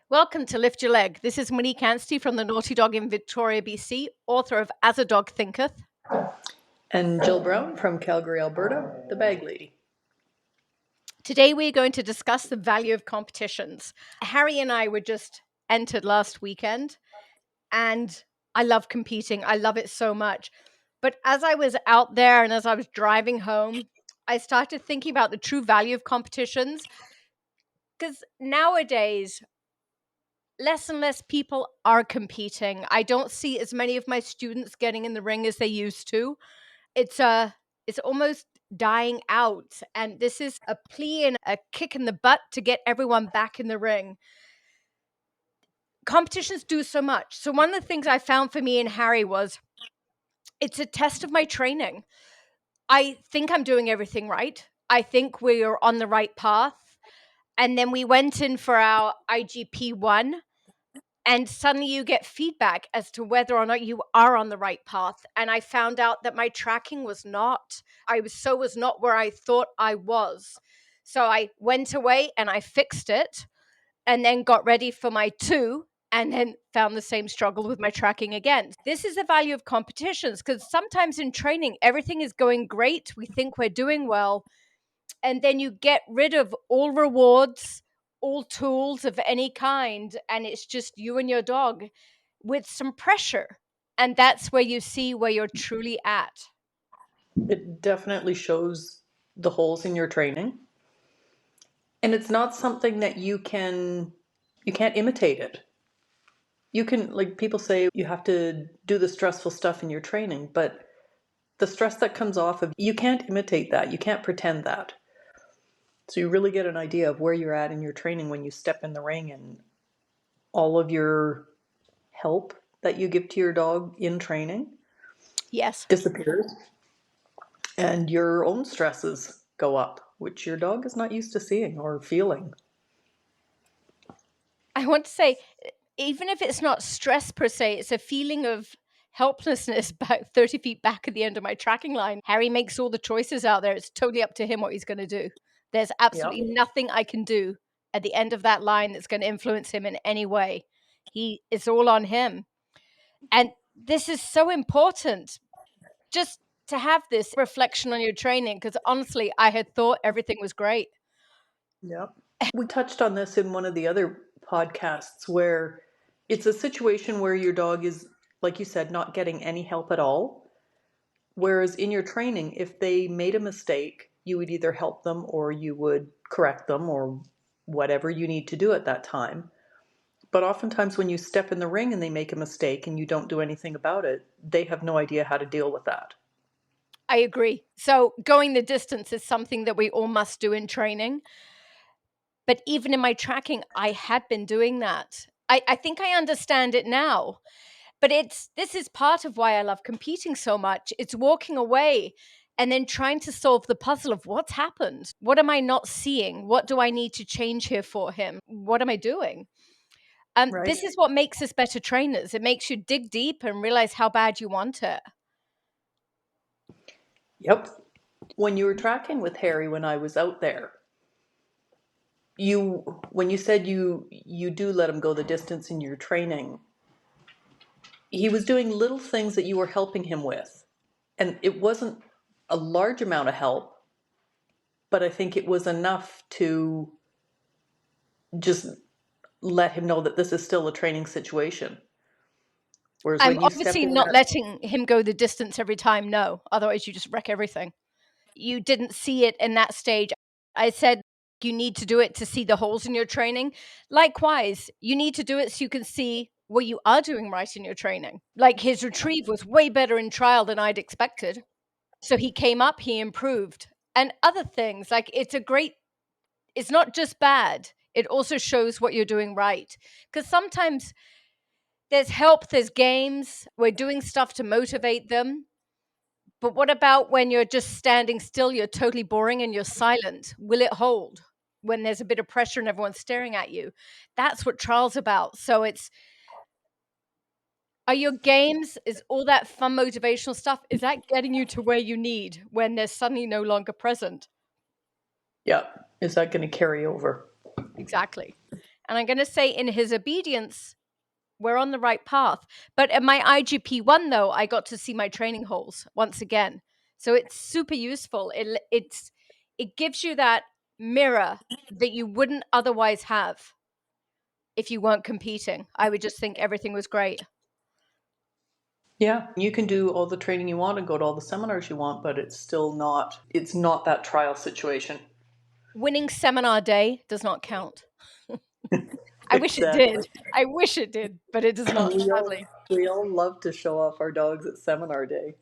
Welcome to Lift Your Leg. This is Monique Anstee from the Naughty Dogge in Victoria, BC, author of As a Dog Thinketh. And Jill Brown from Calgary, Alberta, the Bag Lady. Today we're going to discuss the value of competitions. Harry and I were just entered last weekend, and I love competing. I love it so much. But as I was out there and as I was driving home, I started thinking about the true value of competitions, because nowadays less and less people are competing. I don't see as many of my students getting in the ring as they used to. It's almost dying out, and this is a plea and a kick in the butt to get everyone back in the ring. Competitions do so much. So one of the things I found for me and Harry was it's a test of my training. I think I'm doing everything right. I think we're on the right path. And then we went in for our IGP1. And suddenly you get feedback as to whether or not you are on the right path. And I found out that my tracking was not. Was not where I thought I was. So I went away and I fixed it and then got ready for my 2 and then found the same struggle with my tracking again. This is the value of competitions, because sometimes in training, everything is going great. We think we're doing well. And then you get rid of all rewards, all tools of any kind, and it's just you and your dog with some pressure. And that's where you see where you're truly at. It definitely shows the holes in your training. And it's not something that you can't imitate it. You can, like people say, you have to do the stressful stuff in your training, but the stress that comes off of, you can't imitate that. You can't pretend that. So you really get an idea of where you're at in your training when you step in the ring, and all of your help that you give to your dog in training Yes. disappears. And your own stresses go up, which your dog is not used to seeing or feeling. I want to say, even if it's not stress per se, it's a feeling of helplessness about 30 feet back at the end of my tracking line. Harry makes all the choices out there. It's totally up to him what he's going to do. There's Yep. absolutely nothing I can do at the end of that line that's going to influence him in any way. It's all on him. And this is so important, just to have this reflection on your training, because honestly, I had thought everything was great. Yep. We touched on this in one of the other podcasts where it's a situation where your dog is, like you said, not getting any help at all. Whereas in your training, if they made a mistake, you would either help them or you would correct them or whatever you need to do at that time. But oftentimes when you step in the ring and they make a mistake and you don't do anything about it, they have no idea how to deal with that. I agree. So going the distance is something that we all must do in training. But even in my tracking, I had been doing that. I think I understand it now. But this is part of why I love competing so much. It's walking away and then trying to solve the puzzle of what's happened. What am I not seeing? What do I need to change here for him? What am I doing? Right? This is what makes us better trainers. It makes you dig deep and realize how bad you want it. Yep. When you were tracking with Harry when I was out there, when you said you do let him go the distance in your training, he was doing little things that you were helping him with. And it wasn't a large amount of help, but I think it was enough to just let him know that this is still a training situation. Whereas I'm when you step obviously in not that, letting him go the distance every time, no. Otherwise, you just wreck everything. You didn't see it in that stage. I said you need to do it to see the holes in your training. Likewise, you need to do it so you can see what you are doing right in your training. Like his retrieve was way better in trial than I'd expected. So he came up, he improved. And other things, like it's not just bad, it also shows what you're doing right. Because sometimes there's help, there's games, we're doing stuff to motivate them. But what about when you're just standing still, you're totally boring and you're silent? Will it hold when there's a bit of pressure and everyone's staring at you? That's what trial's about. So are your games, is all that fun motivational stuff, is that getting you to where you need when they're suddenly no longer present? yeah, is that going to carry over? Exactly. And I'm going to say in his obedience, we're on the right path. But at my IGP1, though, I got to see my training holes once again. So it's super useful. It gives you that mirror that you wouldn't otherwise have if you weren't competing. I would just think everything was great. Yeah, you can do all the training you want and go to all the seminars you want, but it's not that trial situation. Winning seminar day does not count. I wish it Exactly. did. I wish it did, but it does not, We all sadly. we all love to show off our dogs at seminar day.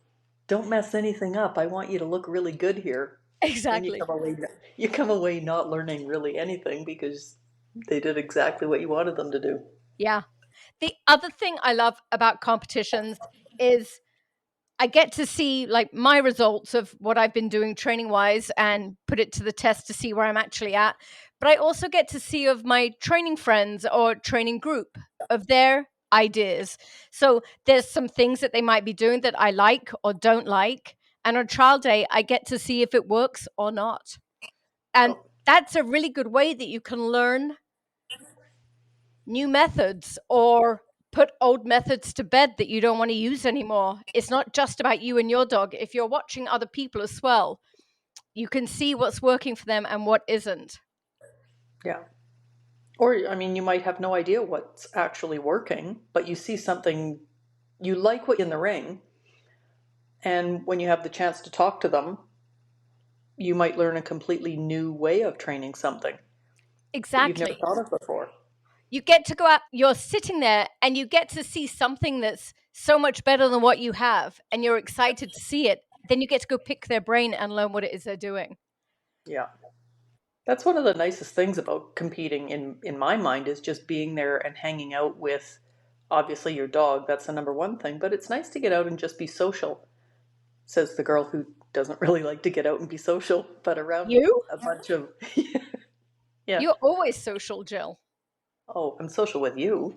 Don't mess anything up. I want you to look really good here. And Exactly. you come away not learning really anything because they did exactly what you wanted them to do. Yeah. The other thing I love about competitions is I get to see like my results of what I've been doing training wise and put it to the test to see where I'm actually at. But I also get to see of my training friends or training group of their ideas. So there's some things that they might be doing that I like or don't like. And on trial day, I get to see if it works or not. And Oh, that's a really good way that you can learn new methods or put old methods to bed that you don't want to use anymore. It's not just about you and your dog. If you're watching other people as well, you can see what's working for them and what isn't. yeah. Or, I mean, you might have no idea what's actually working, but you see something you like what in the ring, and when you have the chance to talk to them, you might learn a completely new way of training something that you've never Exactly. thought of before. You get to go out, you're sitting there and you get to see something that's so much better than what you have, and you're excited to see it. Then you get to go pick their brain and learn what it is they're doing. Yeah. That's one of the nicest things about competing in my mind is just being there and hanging out with obviously your dog. That's the number one thing, but it's nice to get out and just be social, says the girl who doesn't really like to get out and be social, but around You? a bunch of yeah. You're always social, Jill. Oh, I'm social with you.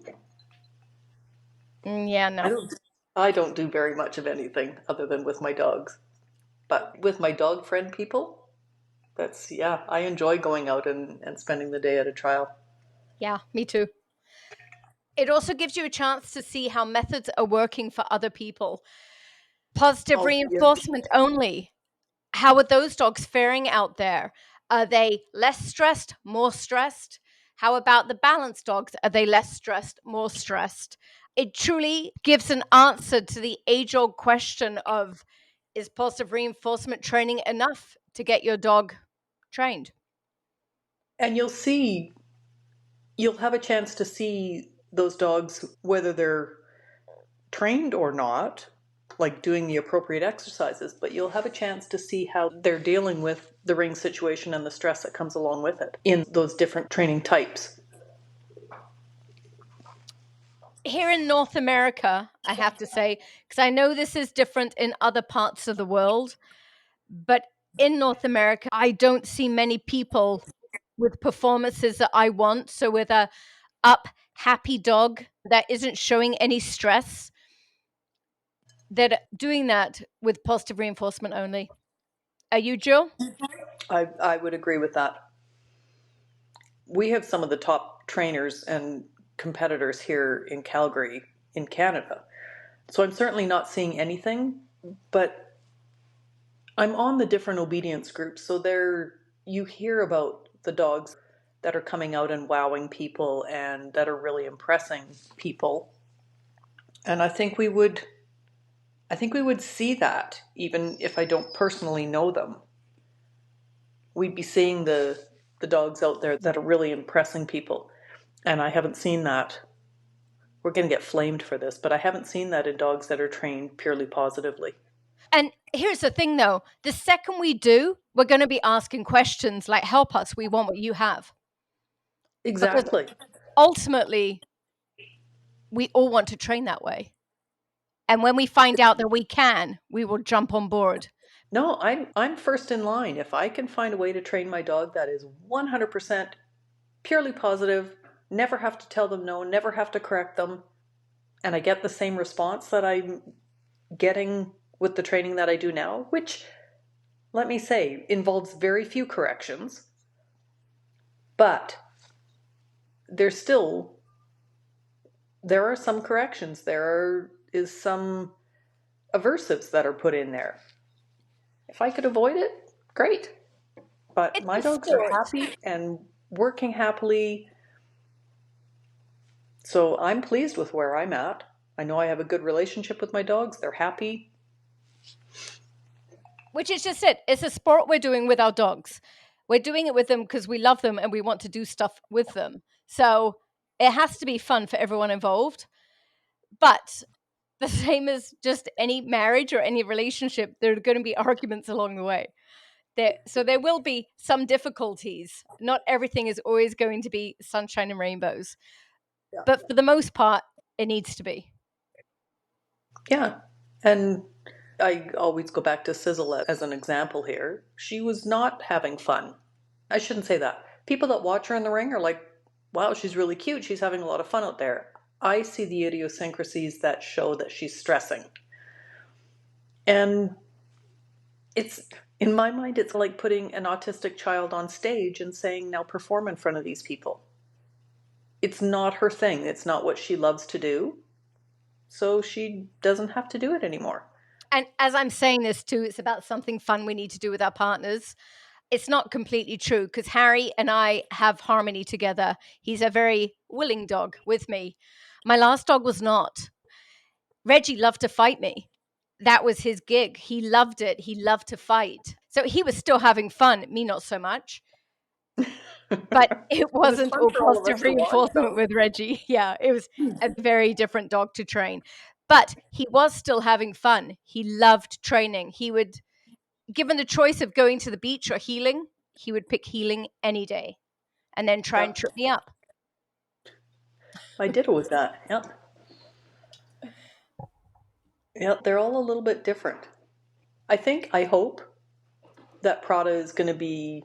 Yeah, I no. don't I don't do very much of anything other than with my dogs. But with my dog friend people, that's yeah, I enjoy going out and spending the day at a trial. Yeah, me too. It also gives you a chance to see how methods are working for other people. Positive Oh, yeah. reinforcement only. How are those dogs faring out there? Are they less stressed, more stressed? How about the balanced dogs? Are they less stressed, more stressed? It truly gives an answer to the age old question of, is positive reinforcement training enough to get your dog trained? And you'll have a chance to see those dogs whether they're trained or not, like doing the appropriate exercises, but you'll have a chance to see how they're dealing with the ring situation and the stress that comes along with it in those different training types. Here in North America, I have to say, because I know this is different in other parts of the world, but in North America, I don't see many people with performances that I want. So with a up, happy dog that isn't showing any stress, that doing that with positive reinforcement only. Are you, Jill? I would agree with that. We have some of the top trainers and competitors here in Calgary, in Canada. So I'm certainly not seeing anything, but I'm on the different obedience groups. So there you hear about the dogs that are coming out and wowing people and that are really impressing people. And I think we would see that even if I don't personally know them. We'd be seeing the dogs out there that are really impressing people. And I haven't seen that. We're going to get flamed for this, but I haven't seen that in dogs that are trained purely positively. And here's the thing though, the second we do, we're going to be asking questions like, help us, we want what you have. Because Exactly. ultimately, we all want to train that way. And when we find out that we can, we will jump on board. No, I'm first in line. If I can find a way to train my dog that is 100% purely positive, never have to tell them no, never have to correct them, and I get the same response that I'm getting with the training that I do now, which, let me say, involves very few corrections, but there's still, there are some corrections. Is some aversives that are put in there. If I could avoid it, great. But It's my a dogs are sport. happy and working happily. So I'm pleased with where I'm at. I know I have a good relationship with my dogs. They're happy. Which is just it. It's a sport we're doing with our dogs. We're doing it with them because we love them and we want to do stuff with them. So it has to be fun for everyone involved. But the same as just any marriage or any relationship, there are going to be arguments along the way. So there will be some difficulties. Not everything is always going to be sunshine and rainbows. Yeah. But for the most part, it needs to be. Yeah. And I always go back to Sizzle as an example here. She was not having fun. I shouldn't say that. People that watch her in the ring are like, wow, she's really cute. She's having a lot of fun out there. I see the idiosyncrasies that show that she's stressing. And it's, in my mind, it's like putting an autistic child on stage and saying, now perform in front of these people. It's not her thing. It's not what she loves to do. So she doesn't have to do it anymore. And as I'm saying this too, it's about something fun we need to do with our partners. It's not completely true because Harry and I have harmony together. He's a very willing dog with me. My last dog was not. Reggie loved to fight me. That was his gig. He loved it. He loved to fight. So he was still having fun, me not so much. But it It was wasn't fun all for all of positive us to watch, reinforcement though. with Reggie. Yeah, it was a very different dog to train. But he was still having fun. He loved training. He would, given the choice of going to the beach or healing, he would pick healing any day and then try and Yep. trip me up. I did it with that. Yep. Yep. They're all a little bit different. I hope that Prada is going to be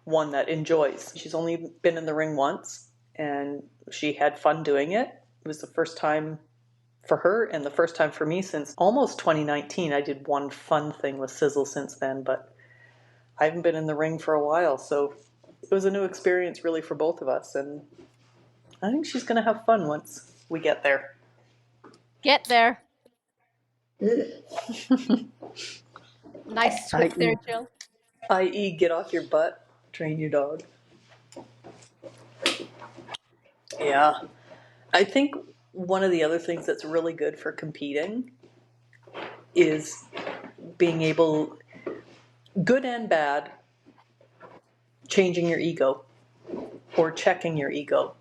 one that enjoys. She's only been in the ring once and she had fun doing it. It was the first time for her and the first time for me since almost 2019. I did one fun thing with Sizzle since then, but I haven't been in the ring for a while. So it was a new experience really for both of us. And I think she's going to have fun once we get there. Get there. Nice switch there, I.e., Jill. i.e., get off your butt, train your dog. Yeah. I think one of the other things that's really good for competing is being able, good and bad, changing your ego or checking your ego.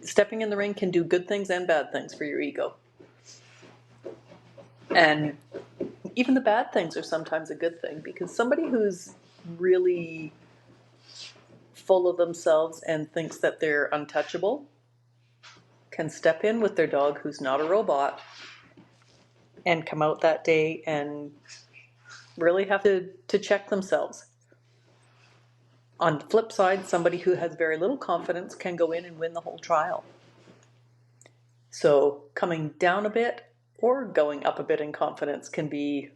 Stepping in the ring can do good things and bad things for your ego. And even the bad things are sometimes a good thing because somebody who's really full of themselves and thinks that they're untouchable can step in with their dog who's not a robot and come out that day and really have to check themselves. On the flip side, somebody who has very little confidence can go in and win the whole trial. So coming down a bit or going up a bit in confidence can be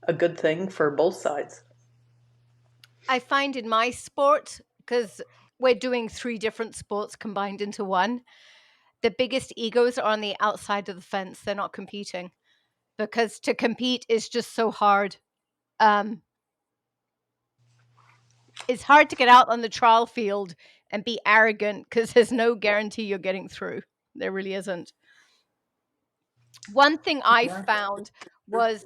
a good thing for both sides. I find in my sport, because we're doing three different sports combined into one, the biggest egos are on the outside of the fence. They're not competing because to compete is just so hard. Um, it's hard to get out on the trial field and be arrogant because there's no guarantee you're getting through. There really isn't. One thing I found was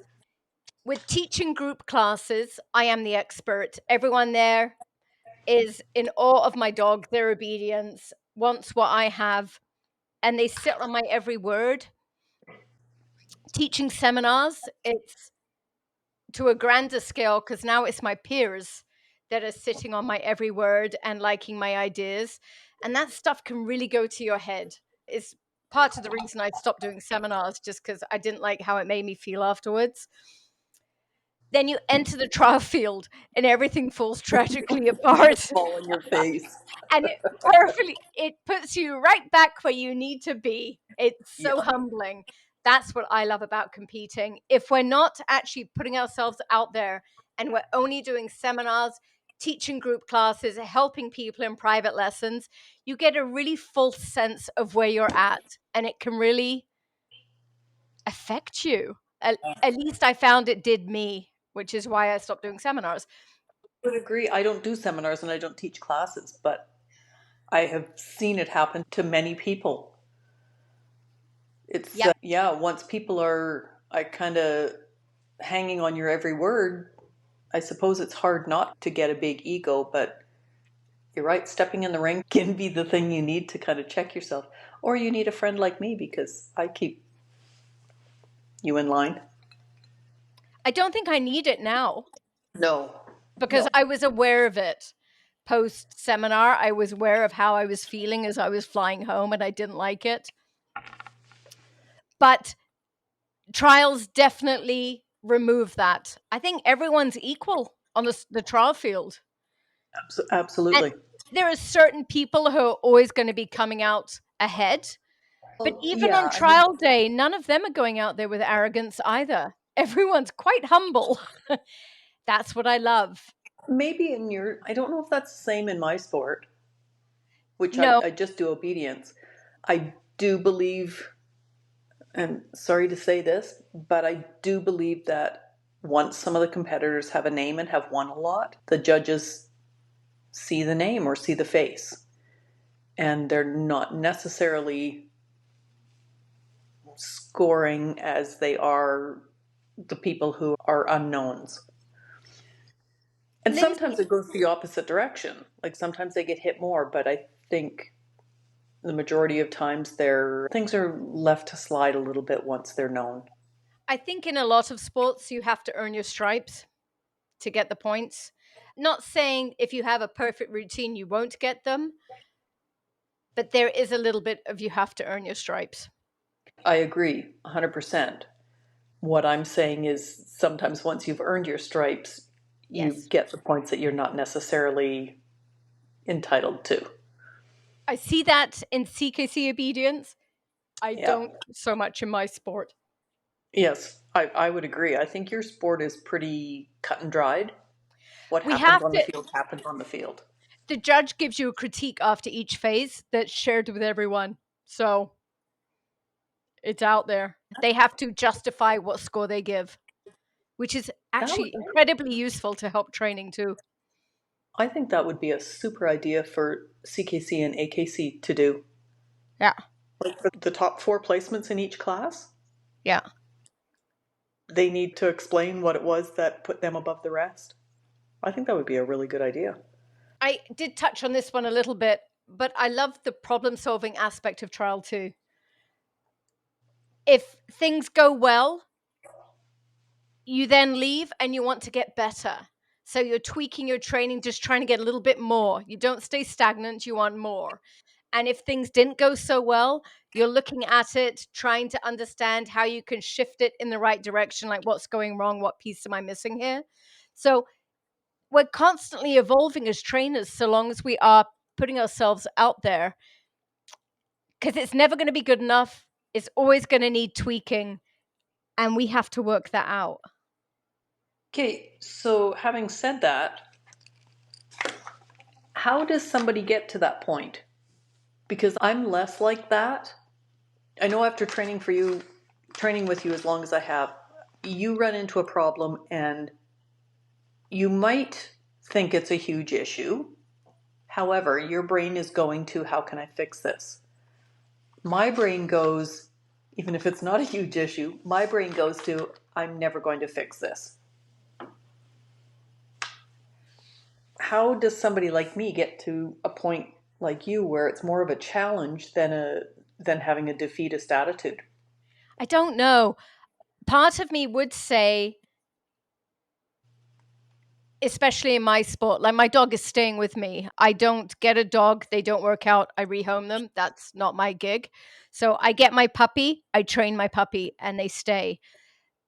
with teaching group classes, I am the expert. Everyone there is in awe of my dog, their obedience, wants what I have, and they sit on my every word. Teaching seminars, it's to a grander scale because now it's my peers that are sitting on my every word and liking my ideas. And that stuff can really go to your head. It's part of the reason I stopped doing seminars just because I didn't like how it made me feel afterwards. Then you enter the trial field and everything falls tragically apart. Fall in your face. And it puts you right back where you need to be. It's so Yeah. humbling. That's what I love about competing. If we're not actually putting ourselves out there and we're only doing seminars, teaching group classes, helping people in private lessons, you get a really full sense of where you're at, and it can really affect you. At least I found it did me, which is why I stopped doing seminars. I would agree. I don't do seminars and I don't teach classes, but I have seen it happen to many people. It's, Yep. yeah, once people are, I kind of hanging on your every word, I suppose it's hard not to get a big ego, but you're right, stepping in the ring can be the thing you need to kind of check yourself. Or you need a friend like me because I keep you in line. I don't think I need it now No, because no. I was aware of it post seminar. I was aware of how I was feeling as I was flying home, and I didn't like it. But trials definitely remove that. I think everyone's equal on the trial field. And Absolutely. there are certain people who are always going to be coming out ahead. But Well, even on yeah, I mean, trial day, none of them are going out there with arrogance either. Everyone's quite humble. That's what I love. maybe in your, I don't know if that's the same in my sport, which No, I just do obedience. I do believe, and sorry to say this, but I do believe that once some of the competitors have a name and have won a lot, the judges see the name or see the face. And they're not necessarily scoring as they are the people who are unknowns. And Lindsay, sometimes it goes the opposite direction. Like sometimes they get hit more, but I think the majority of times their things are left to slide a little bit once they're known. I think in a lot of sports, you have to earn your stripes to get the points. Not saying if you have a perfect routine, you won't get them, but there is a little bit of you have to earn your stripes. I agree 100%. What I'm saying is sometimes once you've earned your stripes, you Yes. get the points that you're not necessarily entitled to. I see that in CKC obedience. I Yeah. don't so much in my sport. Yes, I would agree. I think your sport is pretty cut and dried. What We happens have on the to, field happens on the field. the judge gives you a critique after each phase that's shared with everyone. So it's out there. They have to justify what score they give, which is That would, actually incredibly useful to help training too. I think that would be a super idea for CKC and AKC to do. Yeah. Like for the top four placements in each class, Yeah. they need to explain what it was that put them above the rest. I think that would be a really good idea. I did touch on this one a little bit, but I love the problem solving aspect of trial too. If things go well, you then leave and you want to get better. So you're tweaking your training, just trying to get a little bit more. You don't stay stagnant, you want more. And if things didn't go so well, you're looking at it, trying to understand how you can shift it in the right direction, like what's going wrong, what piece am I missing here? So we're constantly evolving as trainers so long as we are putting ourselves out there, because it's never going to be good enough. It's always going to need tweaking, and we have to work that out. Okay, so having said that, how does somebody get to that point? Because I'm less like that. I know after training for you, training with you as long as I have, you run into a problem and you might think it's a huge issue. However, your brain is going to, how can I fix this? My brain goes, even if it's not a huge issue, my brain goes to, I'm never going to fix this. How does somebody like me get to a point like you where it's more of a challenge than having a defeatist attitude? I don't know. Part of me would say, especially in my sport, like my dog is staying with me. I don't get a dog, they don't work out, I rehome them. That's not my gig. So I get my puppy, I train my puppy, and they stay,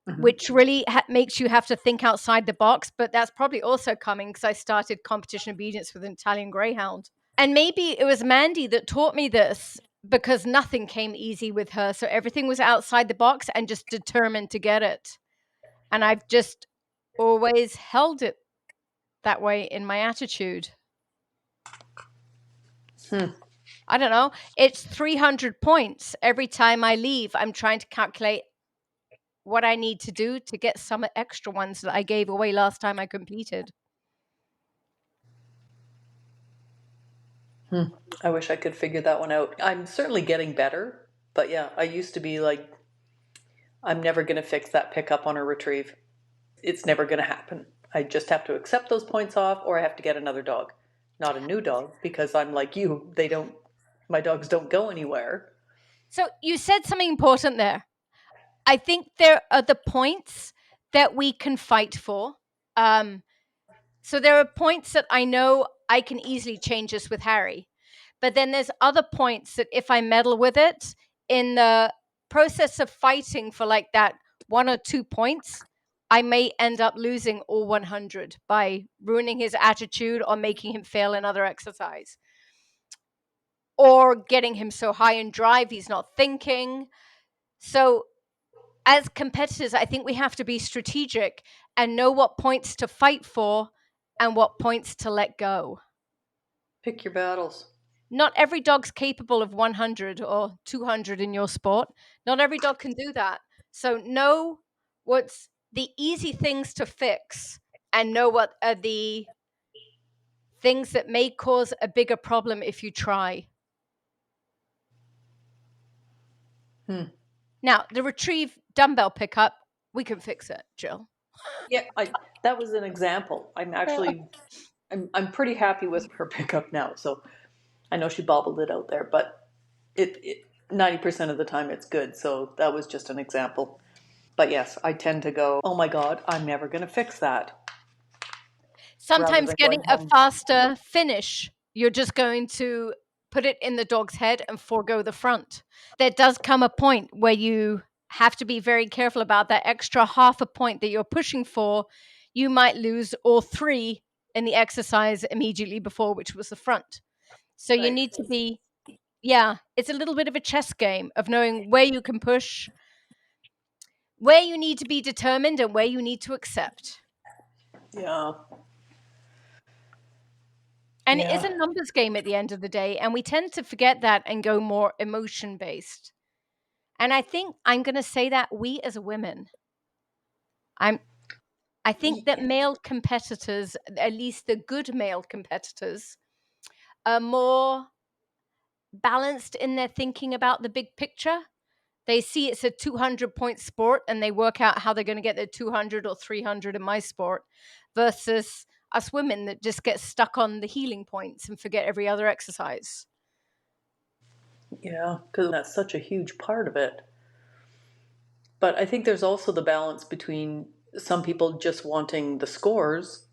Mm-hmm. which really makes you have to think outside the box. But that's probably also coming because I started competition obedience with an Italian Greyhound. And maybe it was Mandy that taught me this, because nothing came easy with her. So everything was outside the box and just determined to get it. And I've just always held it that way in my attitude. Hmm. I don't know. It's 300 points every time I leave. I'm trying to calculate what I need to do to get some extra ones that I gave away last time I competed. Hmm. I wish I could figure that one out. I'm certainly getting better, but yeah, I used to be like, I'm never going to fix that pickup on a retrieve. It's never going to happen. I just have to accept those points off, or I have to get another dog. Not a new dog, because I'm like you. My dogs don't go anywhere. So you said something important there. I think there are the points that we can fight for. Um, so there are points that I know I can easily change this with Harry. But then there's other points that if I meddle with it in the process of fighting for like that 1 or 2 points, I may end up losing all 100 by ruining his attitude or making him fail another exercise or getting him so high in drive he's not thinking. So as competitors, I think we have to be strategic and know what points to fight for and what points to let go. Pick your battles. Not every dog's capable of 100 or 200 in your sport. Not every dog can do that. So know what's the easy things to fix and know what are the things that may cause a bigger problem if you try. Hmm. Now, the retrieve dumbbell pickup, we can fix it, Jill. Yeah, that was an example. I'm pretty happy with her pickup now. So I know she bobbled it out there, but it 90% of the time it's good. So that was just an example. But yes, I tend to go, oh my God, I'm never going to fix that, rather Sometimes than getting going a home. faster finish, you're just going to put it in the dog's head and forego the front. There does come a point where you have to be very careful about that extra half a point that you're pushing for. You might lose all three in the exercise immediately before, which was the front. So you Right. need to be, yeah, it's a little bit of a chess game of knowing where you can push, where you need to be determined, and where you need to accept. Yeah. And it is Yeah. a numbers game at the end of the day, and we tend to forget that and go more emotion based. And I think I'm going to say that we as women, I'm I think that male competitors, at least the good male competitors, are more balanced in their thinking about the big picture. They see it's a 200-point sport and they work out how they're going to get their 200 or 300 in my sport versus us women that just get stuck on the healing points and forget every other exercise. Yeah, because that's such a huge part of it. But I think there's also the balance between some people just wanting the scores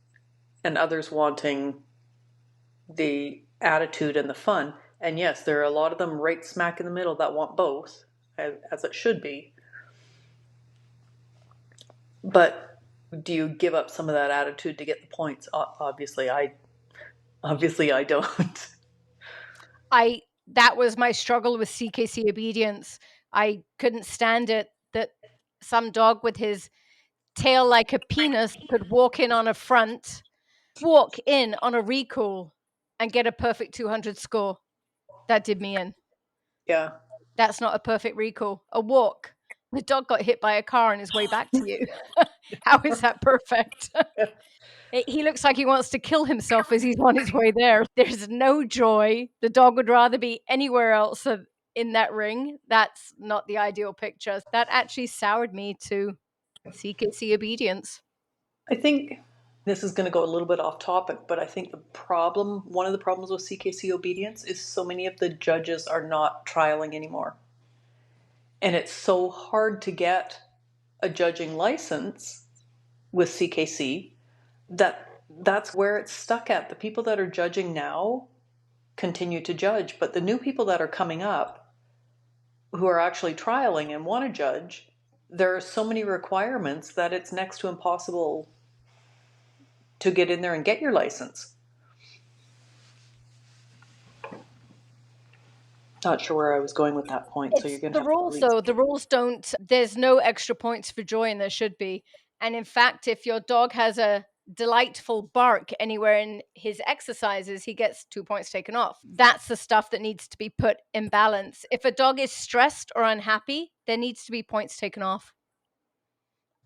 and others wanting the attitude and the fun. And yes, there are a lot of them right smack in the middle that want both, as it should be. But do you give up some of that attitude to get the points? Obviously I don't. I That was my struggle with CKC obedience. I couldn't stand it that some dog with his tail like a penis could walk in on a recall and get a perfect 200 score. That did me in. Yeah. That's not a perfect recall. A walk. The dog got hit by a car on his way back to you. How is that perfect? He looks like he wants to kill himself as he's on his way there. There's no joy. The dog would rather be anywhere else in that ring. That's not the ideal picture. That actually soured me to CKC obedience. I think this is going to go a little bit off topic, but I think one of the problems with CKC obedience is so many of the judges are not trialing anymore. And it's so hard to get a judging license with CKC that's where it's stuck at. The people that are judging now continue to judge, but the new people that are coming up who are actually trialing and want to judge, there are so many requirements that it's next to impossible to get in there and get your license. Not sure where I was going with that point, so you're It's going to the have to rules, delete though. some. The rules don't, there's no extra points for joy, and there should be. And in fact, if your dog has a delightful bark anywhere in his exercises, he gets 2 points taken off. That's the stuff that needs to be put in balance. If a dog is stressed or unhappy, there needs to be points taken off.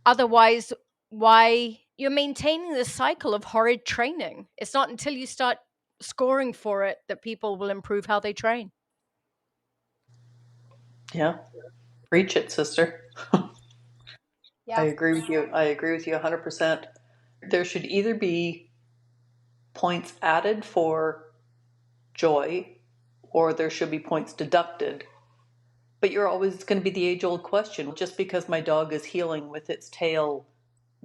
Otherwise, why you're maintaining this cycle of horrid training? It's not until you start scoring for it that people will improve how they train. Yeah. Preach it, sister. I Yeah. agree with you. I agree with you 100%. There should either be points added for joy or there should be points deducted. But you're always going to be the age old question. Just because my dog is heeling with its tail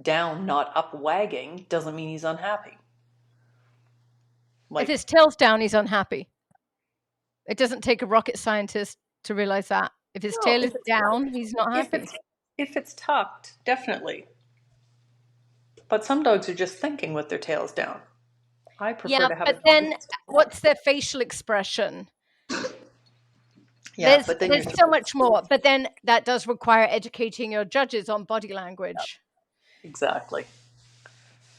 down, not up wagging, doesn't mean he's unhappy. If Like, his tail's down, he's unhappy. It doesn't take a rocket scientist to realize that. If his no, tail is down, he's not if happy. it's if it's tucked, definitely. But some dogs are just thinking with their tails down. I prefer Yeah, to have a but dog then with its tail up. what's their facial expression? Yeah, There's but then you're there's so much more, but then that does require educating your judges on body language. exactly.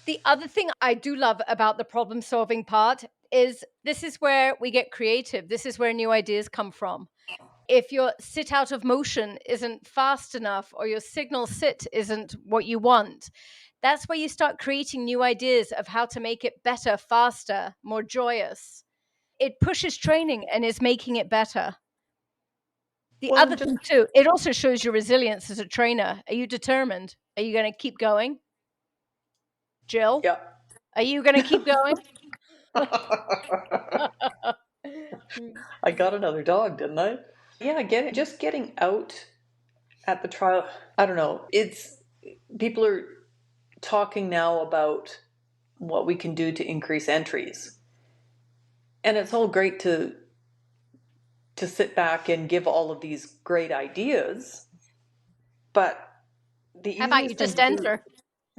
The other thing I do love about the problem solving part is this is where we get creative. This is where new ideas come from. If your sit out of motion isn't fast enough or your signal sit isn't what you want, that's where you start creating new ideas of how to make it better, faster, more joyous. It pushes training and is making it better. The Well, other and just thing too, it also shows your resilience as a trainer. Are you determined? Are you going to keep going? Jill, yeah. are you going to keep going? I got another dog, didn't I? Yeah, getting out at the trial. I don't know. It's people are talking now about what we can do to increase entries, and it's all great to sit back and give all of these great ideas, but the How about you easiest thing just to do, enter?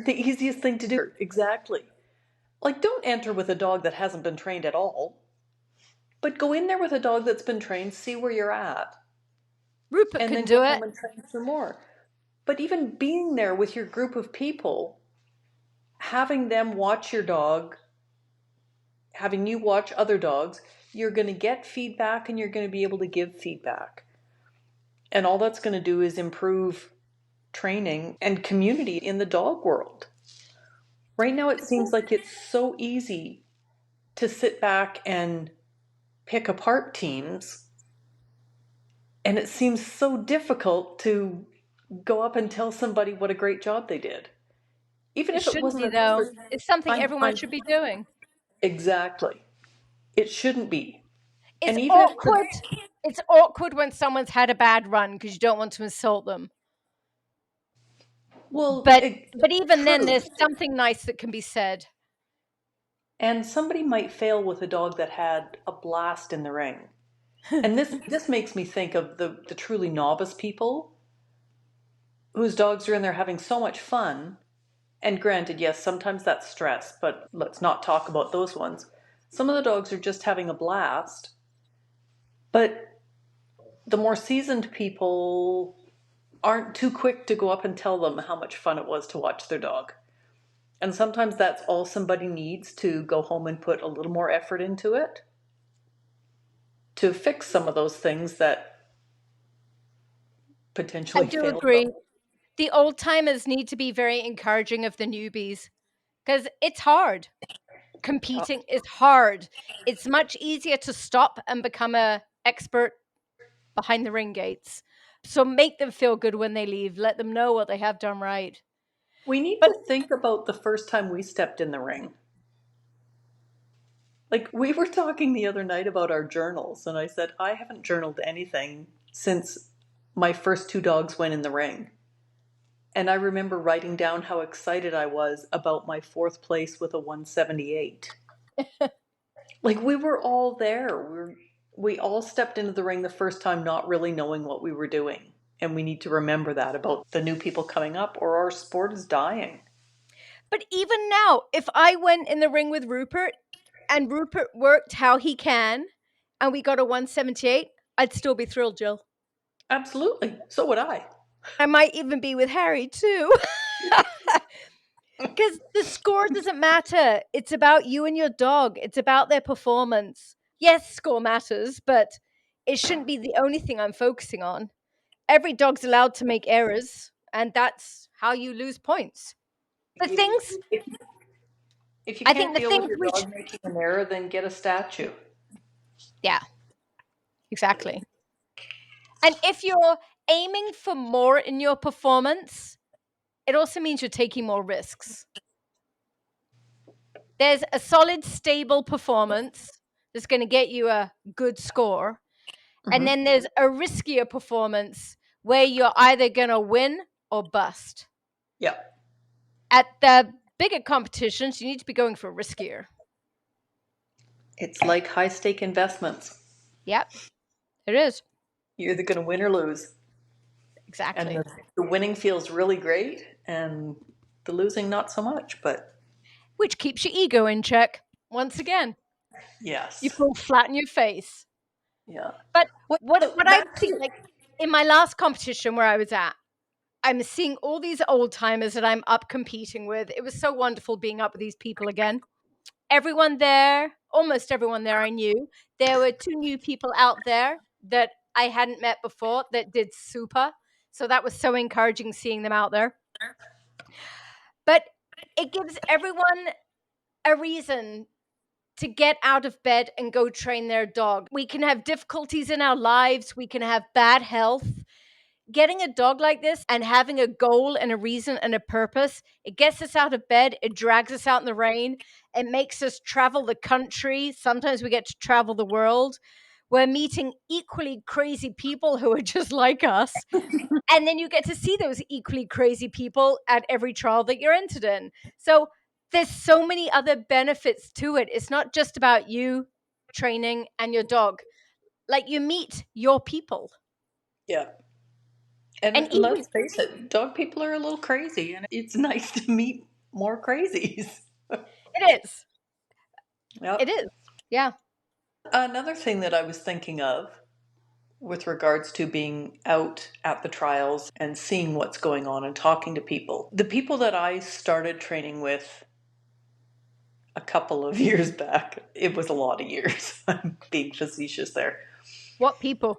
the easiest thing to do, exactly. Like, don't enter with a dog that hasn't been trained at all, but go in there with a dog that's been trained, see where you're at, Rupert and can then go do it. home and train some more. But even being there with your group of people, having them watch your dog, having you watch other dogs, you're going to get feedback and you're going to be able to give feedback. And all that's going to do is improve training and community in the dog world. Right now, it seems like it's so easy to sit back and pick apart teams, and it seems so difficult to go up and tell somebody what a great job they did. Even It if it shouldn't wasn't be, a though. number, It's something I'm, everyone I'm should be doing. exactly. It shouldn't be. It's And even if the, awkward. It's awkward when someone's had a bad run because you don't want to insult them. well, But even then, true. there's something nice that can be said. And somebody might fail with a dog that had a blast in the ring. And this makes me think of the truly novice people whose dogs are in there having so much fun. And granted, yes, sometimes that's stress, but let's not talk about those ones. Some of the dogs are just having a blast, but the more seasoned people aren't too quick to go up and tell them how much fun it was to watch their dog. And sometimes that's all somebody needs to go home and put a little more effort into it to fix some of those things that I potentially do failed them. agree. The old timers need to be very encouraging of the newbies because it's hard. Yeah. Competing is hard. It's much easier to stop and become a expert behind the ring gates. So make them feel good when they leave. Let them know what they have done right. We need But to think about the first time we stepped in the ring. Like, we were talking the other night about our journals, and I said, I haven't journaled anything since my first two dogs went in the ring. And I remember writing down how excited I was about my fourth place with a 178. Like, we were all there. We all stepped into the ring the first time not really knowing what we were doing. And we need to remember that about the new people coming up, or our sport is dying. even now, if I went in the ring with Rupert and Rupert worked how he can and we got a 178, I'd still be thrilled, Jill. Absolutely. So would I. I might even be with Harry too. Because the score doesn't matter. It's about you and your dog. It's about their performance. Yes, score matters, but it shouldn't be the only thing I'm focusing on. Every dog's allowed to make errors, and that's how you lose points. The things If, if you I can't think the deal with things your we dog making an error, then get a statue. yeah, exactly. And if you're aiming for more in your performance, it also means you're taking more risks. There's a solid, stable performance that's going to get you a good score. And Hmm. then there's a riskier performance where you're either going to win or bust. Yeah, At the bigger competitions, you need to be going for riskier. it's like high stake investments. Yep, it is. You're either going to win or lose. And Exactly. the winning feels really great, and the losing not so much. But Which keeps your ego in check. Once again, you yes, fall flat on your face. yeah. But Well, what so what I've back seen, to like in my last competition where I was at, I'm seeing all these old timers that I'm up competing with. It was so wonderful being up with these people again. Everyone there, almost everyone there I knew. There were two new people out there that I hadn't met before that did super. So that was so encouraging seeing them out there. But it gives everyone a reason to get out of bed and go train their dog. We can have difficulties in our lives, we can have bad health. Getting a dog like this and having a goal and a reason and a purpose, it gets us out of bed, it drags us out in the rain, it makes us travel the country. Sometimes we get to travel the world. We're meeting equally crazy people who are just like us. And then you get to see those equally crazy people at every trial that you're entered in. So there's so many other benefits to it. It's not just about you training and your dog. Like you meet your people. yeah. And And even let's face it, dog people are a little crazy, and it's nice to meet more crazies. it is. It Yep. is. Yeah. Another thing that I was thinking of with regards to being out at the trials and seeing what's going on and talking to people. The people that I started training with a couple of years back, it was a lot of years. I'm being facetious there. What people?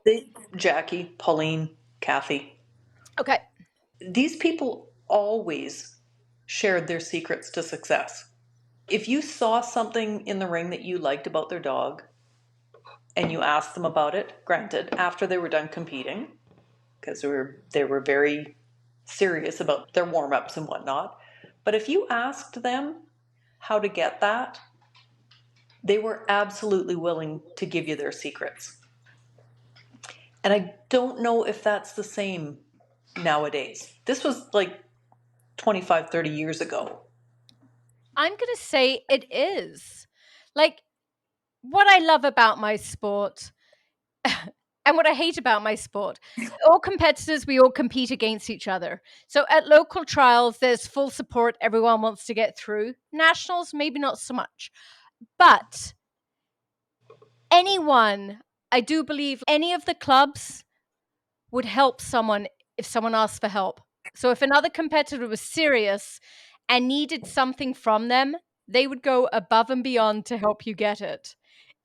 Jackie, Pauline, Kathy, Okay. these people always shared their secrets to success. If you saw something in the ring that you liked about their dog and you asked them about it, granted, after they were done competing, because they were very serious about their warm ups and whatnot. But if you asked them how to get that, they were absolutely willing to give you their secrets. And I don't know if that's the same nowadays. This was like 25, 30 years ago. I'm going to say it is. Like what I love about my sport and what I hate about my sport, all competitors, we all compete against each other. So at local trials, there's full support. Everyone wants to get through. Nationals, maybe not so much. But anyone, I do believe any of the clubs would help someone if someone asked for help. So if another competitor was serious and needed something from them, they would go above and beyond to help you get it.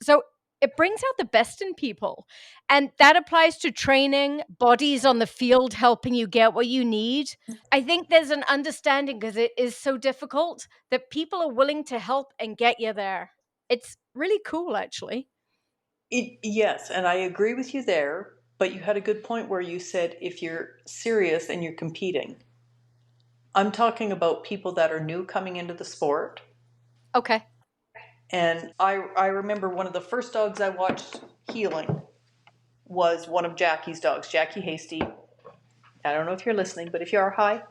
So it brings out the best in people. And that applies to training, bodies on the field helping you get what you need. I think there's an understanding because it is so difficult that people are willing to help and get you there. It's really cool, actually. Yes, and I agree with you there, but you had a good point where you said if you're serious and you're competing. I'm talking about people that are new coming into the sport. Okay. And I remember one of the first dogs I watched healing was one of Jackie's dogs, Jackie Hasty. I don't know if you're listening, but if you are, hi.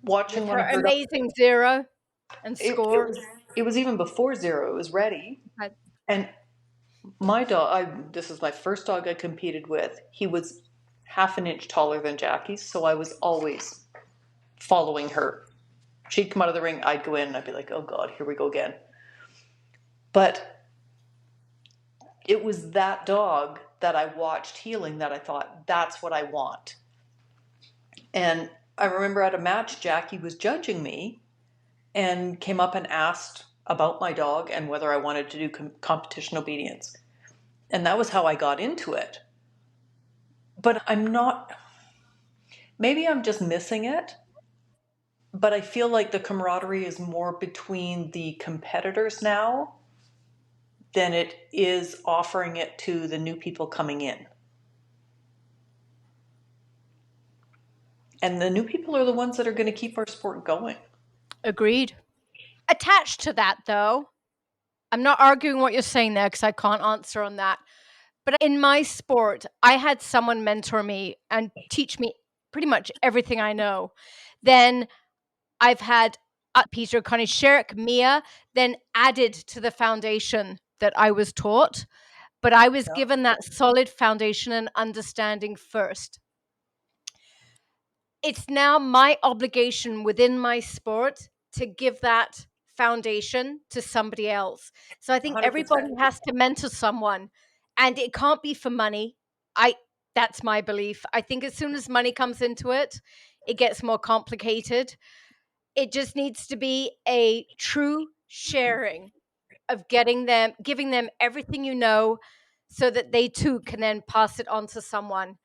Watching With one her of her dogs, amazing zero and it, it score. was it was even before Zero. It was ready, and my dog. This is my first dog I competed with. He was half an inch taller than Jackie's, so I was always following her. She'd come out of the ring, I'd go in, and I'd be like, "Oh God, here we go again." But it was that dog that I watched healing that I thought, "That's what I want." And I remember at a match, Jackie was judging me, and came up and asked about my dog and whether I wanted to do competition obedience. And that was how I got into it. But I'm not, maybe I'm just missing it, but I feel like the camaraderie is more between the competitors now than it is offering it to the new people coming in. And the new people are the ones that are going to keep our sport going. Agreed. Attached to that, though, I'm not arguing what you're saying there because I can't answer on that. But in my sport, I had someone mentor me and teach me pretty much everything I know. Then I've had Peter, Connie, Sherrick, Mia, then added to the foundation that I was taught. But I was Yeah, given that solid foundation and understanding first. It's now my obligation within my sport to give that foundation to somebody else. So I think everybody 100%. has to mentor someone, and it can't be for money. I That's my belief. I think as soon as money comes into it, it gets more complicated. It just needs to be a true sharing of giving them everything you know so that they too can then pass it on to someone.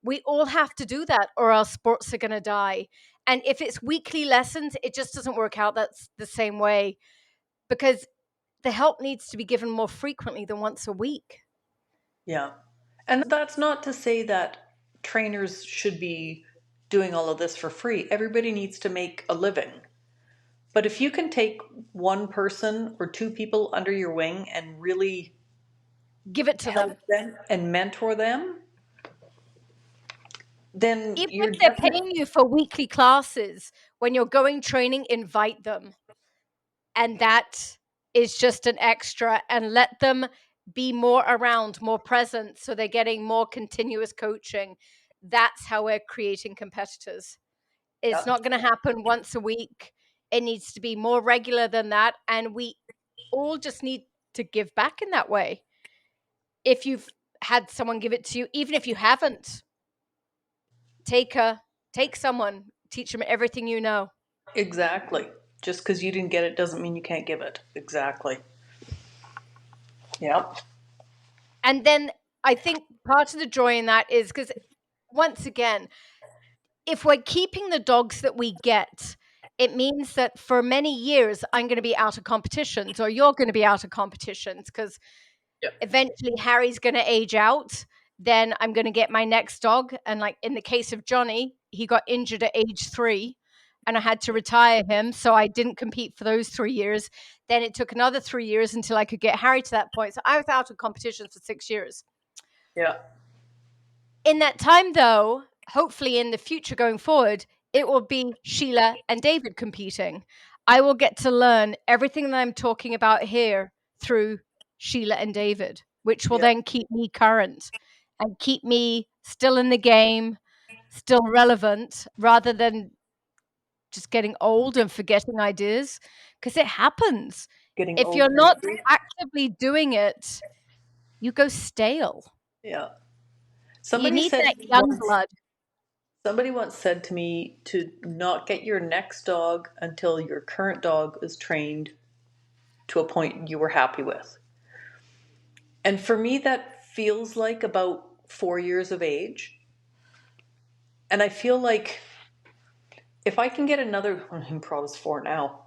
We all have to do that or our sports are going to die. And if it's weekly lessons, it just doesn't work out that's the same way because the help needs to be given more frequently than once a week. Yeah. And that's not to say that trainers should be doing all of this for free. Everybody needs to make a living. But if you can take one person or two people under your wing and really Give it to them. help them and mentor them, then Even if you're they're definitely, paying you for weekly classes, when you're going training, invite them. And that is just an extra and let them be more around, more present so they're getting more continuous coaching. That's how we're creating competitors. It's yeah, not going to happen once a week. It needs to be more regular than that, and we all just need to give back in that way. If you've had someone give it to you, even if you haven't, take a take someone, teach them everything you know. exactly. Just because you didn't get it doesn't mean you can't give it. Exactly. Yeah. And then I think part of the joy in that is because once again, if we're keeping the dogs that we get, it means that for many years I'm going to be out of competitions or you're going to be out of competitions because Yeah. eventually Harry's going to age out. Then I'm going to get my next dog. And like in the case of Johnny, he got injured at age 3 and I had to retire him. So I didn't compete for those 3 years. Then it took another 3 years until I could get Harry to that point. So I was out of competition for 6 years. Yeah. In that time, though, hopefully in the future going forward, it will be Sheila and David competing. I will get to learn everything that I'm talking about here through Sheila and David, which will Yeah. then keep me current and keep me still in the game, still relevant, rather than just getting old and forgetting ideas. Because it happens. Getting If old you're very not quickly. actively doing it, you go stale. Yeah. You Somebody need said that young once, blood. somebody once said to me to not get your next dog until your current dog is trained to a point you were happy with. And for me, that feels like about 4 years of age. And I feel like if I can get another, Prada's 4 now.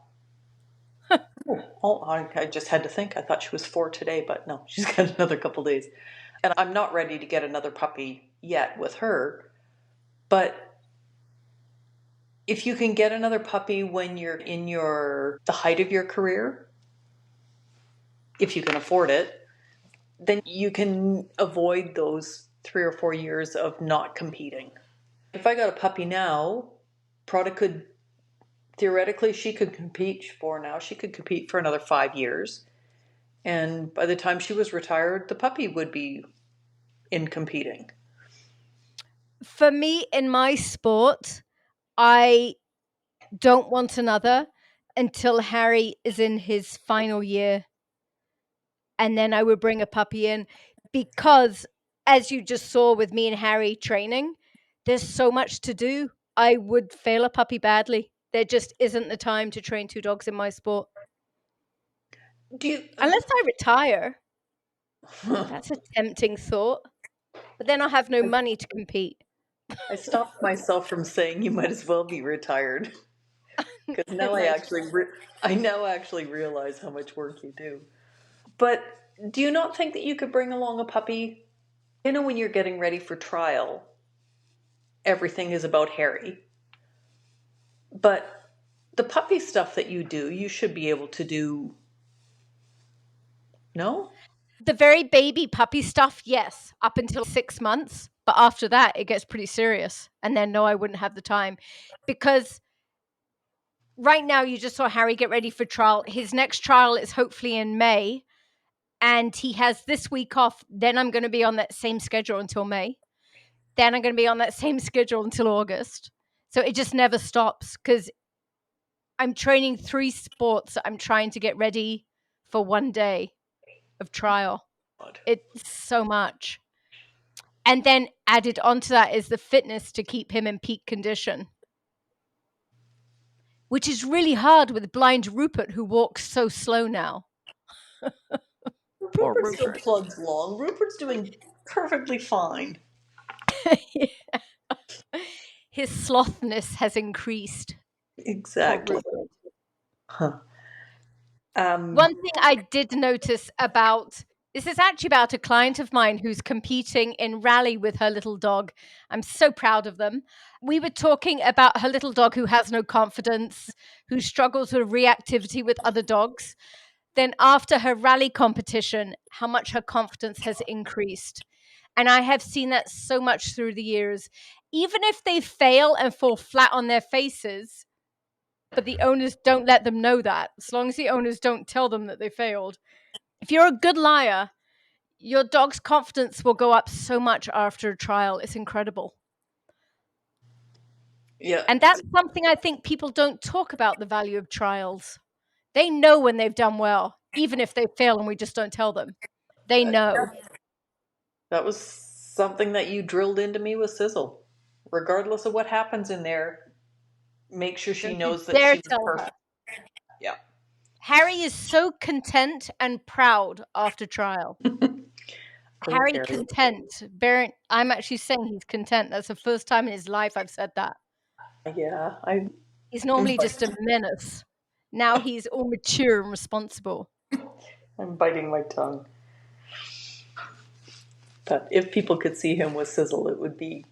Oh, I just had to think. I thought she was 4 today, but no, she's got another couple days. And I'm not ready to get another puppy yet with her. But if you can get another puppy when you're in the height of your career, if you can afford it, then you can avoid those 3 or 4 years of not competing. If I got a puppy now, Prada could theoretically she could compete for now. She could compete for another 5 years. And by the time she was retired, the puppy would be in competing. For me, in my sport, I don't want another until Harry is in his final year. And then I would bring a puppy in because, as you just saw with me and Harry training, there's so much to do. I would fail a puppy badly. There just isn't the time to train 2 dogs in my sport. Do you? Unless I retire. That's a tempting thought. But then I'll have no money to compete. I stopped myself from saying you might as well be retired because now Nice. I now actually realize how much work you do. But do you not think that you could bring along a puppy? You know, when you're getting ready for trial, everything is about Harry. But the puppy stuff that you do, you should be able to do. No? The very baby puppy stuff, yes, up until 6 months. But after that, it gets pretty serious. And then, no, I wouldn't have the time. Because right now, you just saw Harry get ready for trial. His next trial is hopefully in May. And he has this week off. Then I'm going to be on that same schedule until May. Then I'm going to be on that same schedule until August. So it just never stops because I'm training 3 sports. I'm trying to get ready for one day of trial. God. It's so much. And then added onto that is the fitness to keep him in peak condition, which is really hard with blind Rupert, who walks so slow now. Poor Rupert still Rupert. plugs along. Rupert's doing perfectly fine. His slothness has increased. Poor Exactly. Rupert. Huh. One thing I did notice about this is actually about a client of mine who's competing in rally with her little dog. I'm so proud of them. We were talking about her little dog who has no confidence, who struggles with reactivity with other dogs. Then, after her rally competition, how much her confidence has increased. And I have seen that so much through the years. Even if they fail and fall flat on their faces, but the owners don't let them know that, as long as the owners don't tell them that they failed. If you're a good liar, your dog's confidence will go up so much after a trial. It's incredible. Yeah. And that's something I think people don't talk about, the value of trials. They know when they've done well, even if they fail and we just don't tell them. They know. That was something that you drilled into me with Sizzle. Regardless of what happens in there, make sure she Don't you knows that dare she was tell her. perfect. Yeah. Harry is so content and proud after trial. Oh, Harry Harry. content. I'm actually saying he's content. That's the first time in his life I've said that. Yeah, He's I'm, normally bite- just a menace. Now he's all mature and responsible. I'm biting my tongue. But if people could see him with Sizzle, it would be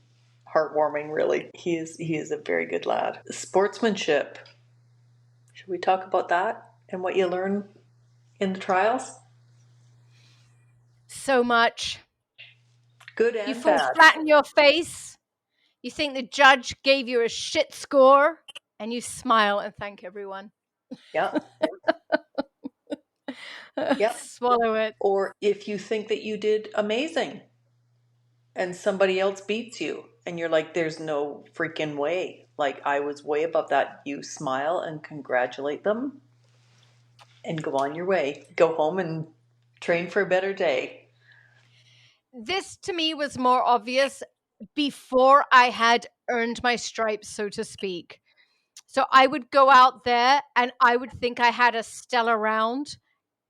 heartwarming, really. He is a very good lad. Sportsmanship. Should we talk about that and what you learn in the trials? So much. Good You and fall bad. flat in your face. You think the judge gave you a shit score, and you smile and thank everyone. Yeah. Yeah. Swallow it. Or if you think that you did amazing and somebody else beats you and you're like, there's no freaking way. Like, I was way above that. You smile and congratulate them and go on your way. Go home and train for a better day. This to me was more obvious before I had earned my stripes, so to speak. So I would go out there and I would think I had a stellar round,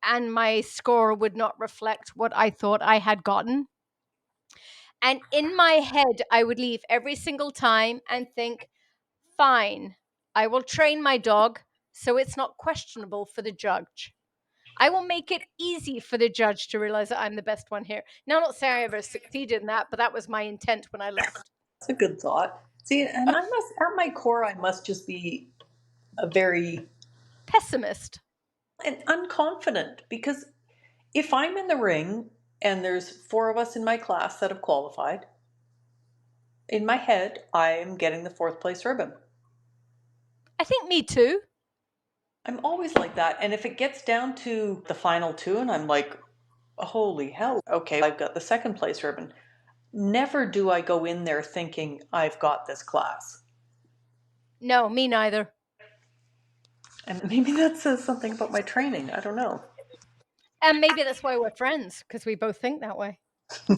and my score would not reflect what I thought I had gotten. And in my head, I would leave every single time and think, fine, I will train my dog so it's not questionable for the judge. I will make it easy for the judge to realize that I'm the best one here. Now, I'm not saying I ever succeeded in that, but that was my intent when I left. That's a good thought. See, and at my core, I must just be a very Pessimist. and unconfident because if I'm in the ring and there's 4 of us in my class that have qualified, in my head, I am getting the 4th place ribbon. I think me too. I'm always like that. And if it gets down to the final 2 and I'm like, holy hell, okay, I've got the 2nd place ribbon. Never do I go in there thinking I've got this class. No, me neither. And maybe that says something about my training. I don't know. And maybe that's why we're friends, because we both think that way.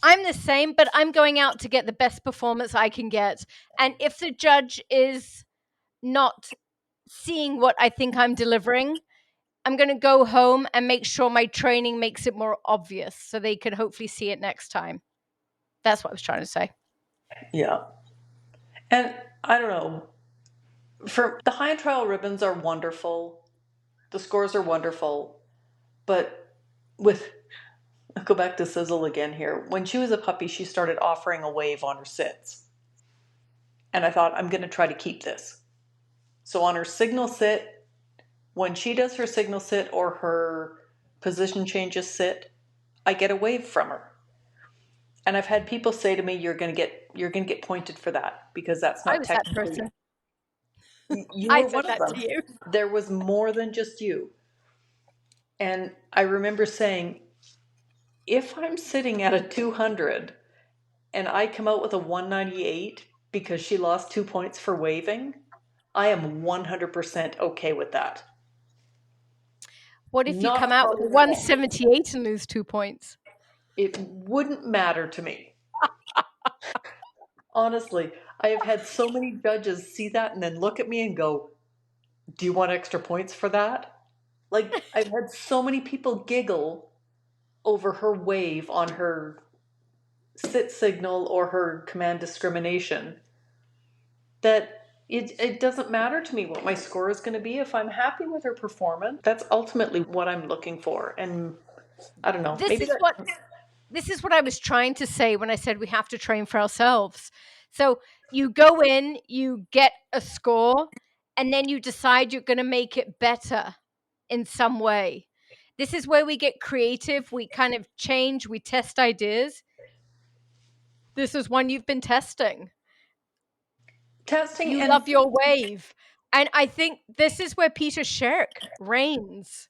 I'm the same, but I'm going out to get the best performance I can get. And if the judge is not seeing what I think I'm delivering, I'm going to go home and make sure my training makes it more obvious so they can hopefully see it next time. That's what I was trying to say. Yeah. And I don't know. For the high and trial ribbons are wonderful. The scores are wonderful. But with, I'll go back to Sizzle again here. When she was a puppy, she started offering a wave on her sits. And I thought, I'm going to try to keep this. So on her signal sit, when she does her signal sit or her position changes sit, I get a wave from her. And I've had people say to me, you're going to get pointed for that because that's I not was that technically. person. You I were said one of that them. to you. There was more than just you. And I remember saying, if I'm sitting at a 200 and I come out with a 198 because she lost 2 points for waving, I am 100% okay with that. What if you Not come a out with a problem at all. 178 and lose 2 points? It wouldn't matter to me. Honestly, I have had so many judges see that and then look at me and go, do you want extra points for that? Like, I've had so many people giggle over her wave on her sit signal or her command discrimination that it doesn't matter to me what my score is going to be. If I'm happy with her performance, that's ultimately what I'm looking for. And I don't know, This maybe is what that. this is what I was trying to say when I said we have to train for ourselves. So you go in, you get a score, and then you decide you're going to make it better in some way. This is where we get creative. We kind of change, we test ideas. This is one you've been testing. Testing You and love your wave. And I think this is where Peter Shirk reigns.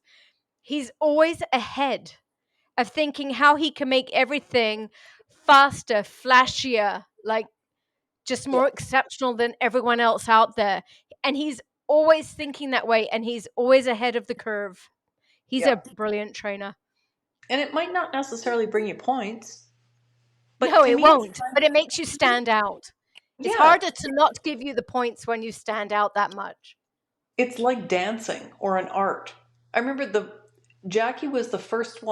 He's always ahead of thinking how he can make everything faster, flashier, like just yeah, more exceptional than everyone else out there. And he's always thinking that way and he's always ahead of the curve. He's yeah. a brilliant trainer. And it might not necessarily bring you points, but No, to it me, won't, but it makes you stand out. It's yeah, harder to not give you the points when you stand out that much. it's like dancing or an art. I remember Jackie Hasty was the first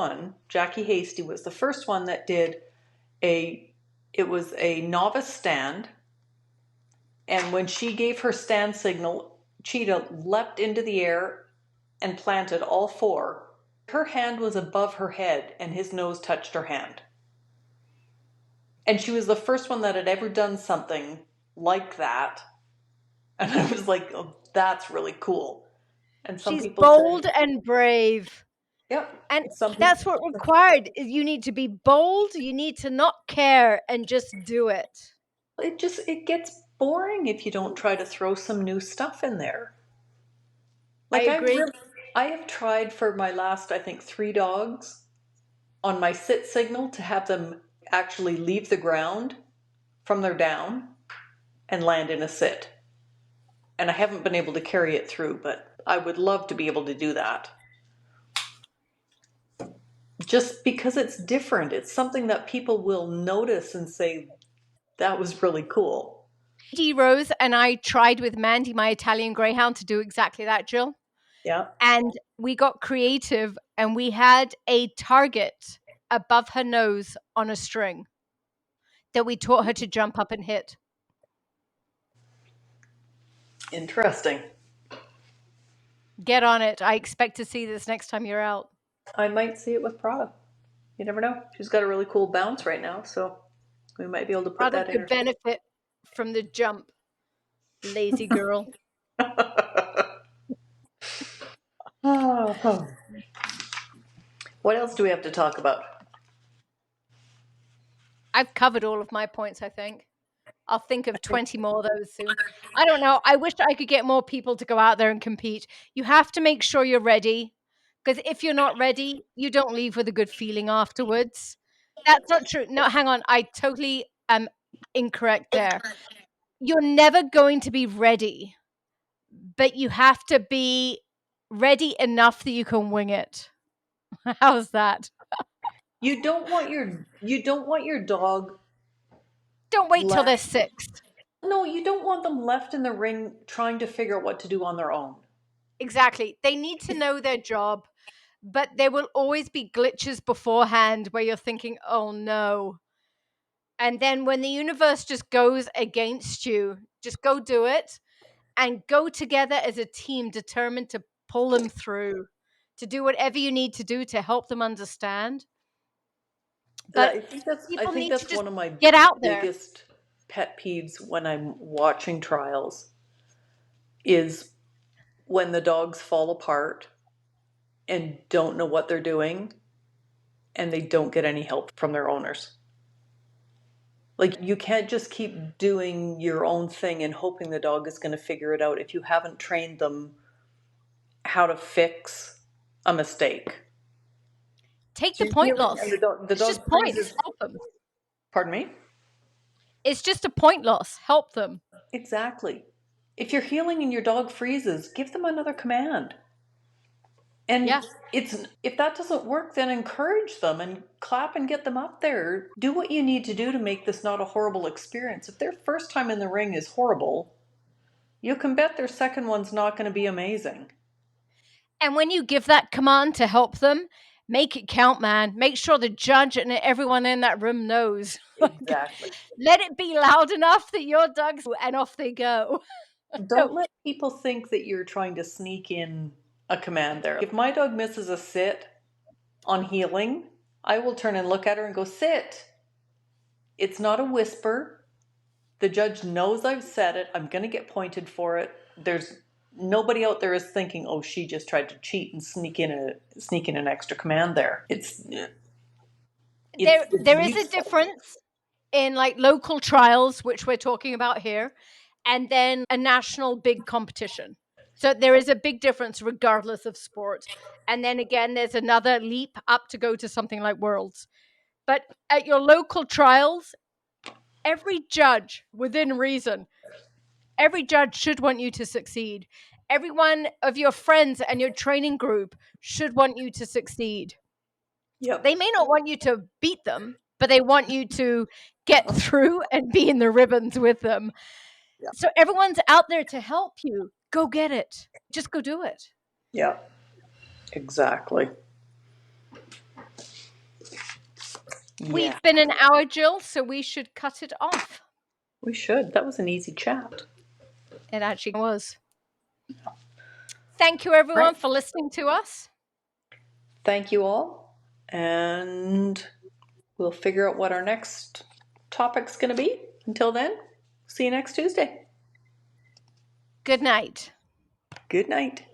one that did a, it was a novice stand. And when she gave her stand signal, Cheetah leapt into the air and planted all four. Her hand was above her head and his nose touched her hand. And she was the first one that had ever done something like that. And I was like, oh, that's really cool. And some She's people say, bold and brave. yep. And Some people, that's what required. You need to be bold, you need to not care and just do it. it gets boring if you don't try to throw some new stuff in there. I Like agree. I have tried for my last, I think, 3 dogs on my sit signal to have them actually leave the ground from their down and land in a sit. And I haven't been able to carry it through, but I would love to be able to do that. Just because it's different. It's something that people will notice and say, that was really cool. D Rose and I tried with Mandy, my Italian Greyhound, to do exactly that, Jill. Yeah. And we got creative and we had a target above her nose on a string that we taught her to jump up and hit. Interesting. Get on it. I expect to see this next time you're out. I might see it with Prada. You never know. She's got a really cool bounce right now, so we might be able to put Rather that in could her. benefit from the jump. Lazy girl. Oh. What else do we have to talk about? I've covered all of my points, I think. I'll think of 20 more of those soon. I don't know. I wish I could get more people to go out there and compete. You have to make sure you're ready because if you're not ready, you don't leave with a good feeling afterwards. That's not true. No, hang on. I totally am incorrect there. You're never going to be ready, but you have to be ready enough that you can wing it. How's that? You don't want your dog Don't wait till they're left. 6. No, you don't want them left in the ring trying to figure out what to do on their own. Exactly. They need to know their job, but there will always be glitches beforehand where you're thinking, oh no. And then when the universe just goes against you, just go do it and go together as a team determined to pull them through, to do whatever you need to do to help them understand. But I people think need to that's just one of my get out there. biggest pet peeves when I'm watching trials is when the dogs fall apart and don't know what they're doing and they don't get any help from their owners. Like, you can't just keep doing your own thing and hoping the dog is going to figure it out if you haven't trained them how to fix a mistake. Take So the you're point healing and loss. the It's just dog points. freezes. Help them. Pardon me? It's just a point loss. Help them. Exactly. If you're healing and your dog freezes, give them another command. And Yeah. it's if that doesn't work, then encourage them and clap and get them up there. Do what you need to do to make this not a horrible experience. If their first time in the ring is horrible, you can bet their second one's not going to be amazing. And when you give that command to help them, make it count, man. Make sure the judge and everyone in that room knows. Exactly. Let it be loud enough that your dogs, and off they go. Don't No, let people think that you're trying to sneak in a command there. If my dog misses a sit on healing, I will turn and look at her and go, sit. It's not a whisper. The judge knows I've said it. I'm going to get pointed for it. There's nobody out there is thinking, "Oh, she just tried to cheat and sneak in an extra command there." It's there is a useful. difference in like local trials, which we're talking about here, and then a national big competition. So there is a big difference regardless of sport. And then again, there's another leap up to go to something like Worlds. But at your local trials, every judge within reason, every judge should want you to succeed. Every one of your friends and your training group should want you to succeed. They Yep. may not want you to beat them, but they want you to get through and be in the ribbons with them. Yep. So everyone's out there to help you. Go get it. Just go do it. Yep. Exactly. Yeah. We've been an hour, Jill, so we should cut it off. We should. That was an easy chat. It actually was. Thank you, All everyone, right. for listening to us. Thank you all. And we'll figure out what our next topic's going to be. Until then, see you next Tuesday. Good night. Good night.